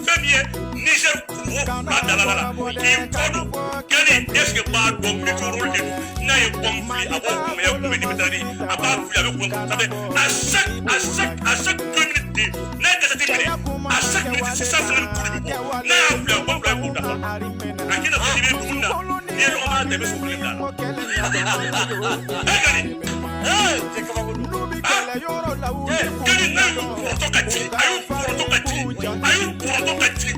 fɛn min ye Niger kungo a dalala la k'i kɔdɔ Gani est-ce que b'a dɔn météorologue de don n'a ye bombe fili a b'o kunbɛn kunbɛn ni météorologue a b'a fili a bɛ kunbɛn ça fait à chaque 2 minutes de n'a ye dasati minɛ à chaque minute 650 coups de bɔ n'a y'a fili a bɔ fila k'o dafa a k'i na fɔ k'i bɛ dumuni na n'i ye ɲɔgɔn mana dɛmɛ sɔrɔ bila la Gani Gani n'a y'u kɔrɔtɔ ka jigin a y'u kɔrɔtɔ ka jigin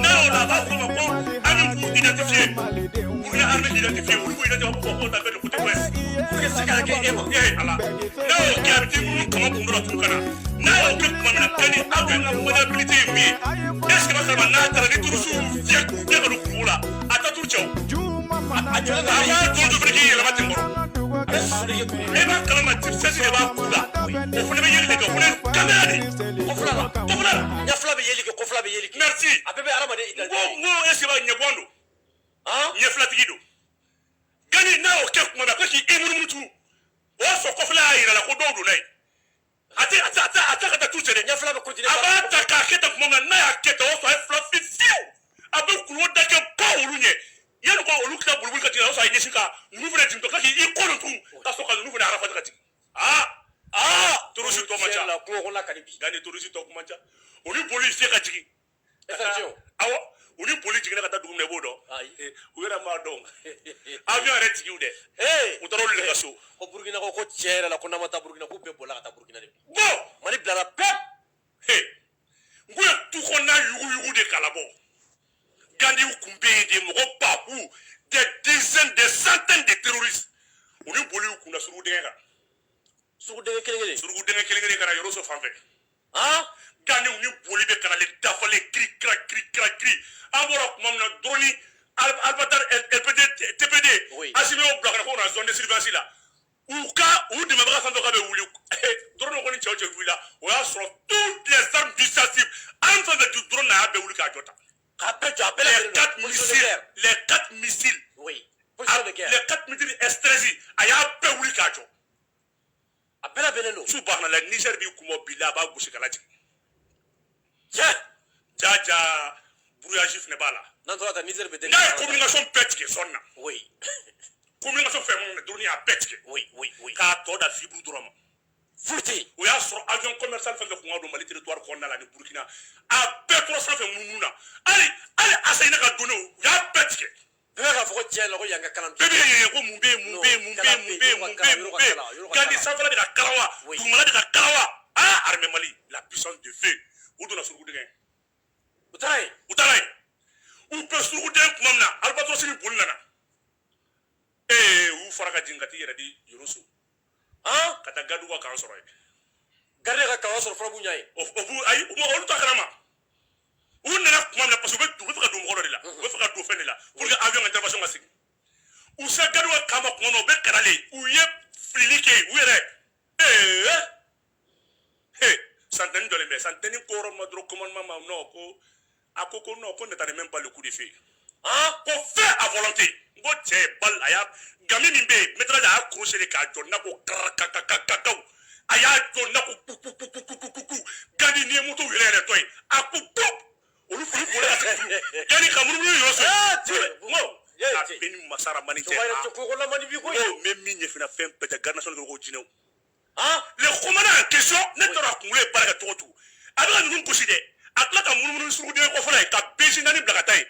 n'a y'o la a b'a fɔ ma ko an bɛ k'u identifier pour que armée identifier olu b'u identifier a b'u fɔ ko t'appelle le côté ouest pour que se ka kɛ e ma ala n'a y'o kɛ a bɛ t'i minnu kama kun dɔ la turu ka na n'a y'o kɛ tuma min na Gani aw ka maniabilité ye mun ye est-ce que Makaraba n'a taara ni turusiw fiyɛ k'u kɛ ka don kungo la a tɛ t'u cɛ o a y'a tɔn fana k'i yɛlɛma ten kɔrɔ e b'a kalama sɛsi de b'a k'u la o fana bɛ yeli de kɛ o fana ye kamera de kɔfila la ɲɛfila bɛ yeli kɛ kɔfila bɛ yeli kɛ merci a bɛɛ bɛ adamaden identifié n ko est-ce que ɲɛbɔn don ɲɛfilatigi don Gani n'a y'o kɛ kuma na ko k'i munumunu turu o y'a sɔrɔ kɔfila y'a yira la ko dɔw donna yen a tɛ ka taa tu cɛ dɛ ɲɛfila bɛ continuer a b'a ta k'a kɛ tan kuma min na n'a y'a kɛ tan o y'a sɔrɔ a ye fila fiyewu a bɛ kulo da kɛ ba olu ɲɛ yanni ko olu tila boliboli ka tigɛ o y'a sɔrɔ a ye ɲɛsin ka ninnu fana jigin tɔ k'i kɔnɔ tun ka sɔrɔ ka ninnu fana arafat ka jigin torusi tɔ man ca Gani torusi tɔ kuma ca o ni boli fiyɛ ka jigin awɔ u ni boli jiginna ka taa dugu min na i b'o dɔn u yɛrɛ m'a dɔn avion yɛrɛ tigiw dɛ u taara olu de ka so ko Burukina ko tiɲɛ yɛrɛ la ko n'an ma taa Burukina k'u bɛɛ bolila ka taa Burukina de bon Mali bilala pewu n ko ye tu kɔnɔna yuguyugu de kala bɔ Gani kun bɛ yen de mɔgɔ babu des dizaines des centaines de terroristes u ni boli u kunna surugudenkɛ kan surugudenkɛ kelen-kelen kana Yoroso fan fɛ Gani u ni boli bɛ kana le dafalen kiri an bɔra kuma min na drone Albatar LPD TPD Assimi y'o bila kana ko na zone de surveillance la u dɛmɛbaga fɛn fɛn ka bɛ wuli drone ko ni cɛw cɛ wulila o y'a sɔrɔ toutes les armes dissuasives an fɛn fɛn du drone na y'a bɛɛ wuli k'a jɔ ta les 4 missiles les 4 missiles S-13 a y'a bɛɛ wuli k'a jɔ a bɛɛ labɛnnen don subhanallah Niger b'i kun bɔ bi la a b'a gosi ka lajigin jaja brouillage fana b'a la n'a ye communication bɛɛ tigɛ zone na communication fɛn mun na drone y'a bɛɛ tigɛ k'a tɔ da fibre dɔrɔn ma o y'a sɔrɔ avion commercial fɛn fɛn kun ka don Mali territoire kɔnɔna la ni Burkina a bɛɛ tora sanfɛ munumunu na hali Asayina ka données u y'a bɛɛ tigɛ bɛɛ k'a fɔ ko tiɲɛ la ko yan ka kalan bɛɛ bɛ yɛlɛ ko mun bɛ yen Gani sanfɛla de ka kalan wa dugumala de ka kalan wa armée Mali la puissance de feu u donna surugudɛngɛ u taara yen u bɛ surugudɛngɛ tuma min na Albatros ni boli nana u fara ka jigin ka t'i yɛrɛ di Yoroso ka taa Gaduwa k'an sɔrɔ yen garde ka kawan sɔrɔ fɔlɔ b'u ɲɛ yen olu ta kalama u nana kuma min na parce que u bɛ fɛ ka don mɔgɔ dɔ de la u bɛ fɛ ka don fɛn de la pour que avion ka intervention ka segin u se Gaduwa kama kuma na u bɛ kanalen u ye filili kɛ yen u yɛrɛ Santani dɔlen bɛ Santani ko yɔrɔ ma dɔrɔn commandement ma non ko a ko non ko ne t'allais même pas le coup de feu ko fait à volonté n ko cɛ bal a y'a gami min bɛ yen métrage a y'a crochet de k'a jɔ n'a ko karakakakakaw a y'a jɔ n'a ko kukukukukuku Gani ni ye moto yɛrɛ tɔ ye a ko pop olu fili bolo ka tigɛ Gani ka munumunu Yoroso a bɛ ni Masara Mani cɛ n bɛ min ɲɛfina fɛn bɛɛ tɛ garde nationale ko jinɛw le commandant en question ne taara a kunkolo ye baara kɛ cogo a bɛ ka ninnu gosi dɛ a tila ka munumunu suruguden kɔfɛla ye ka benzine naani bila ka taa yen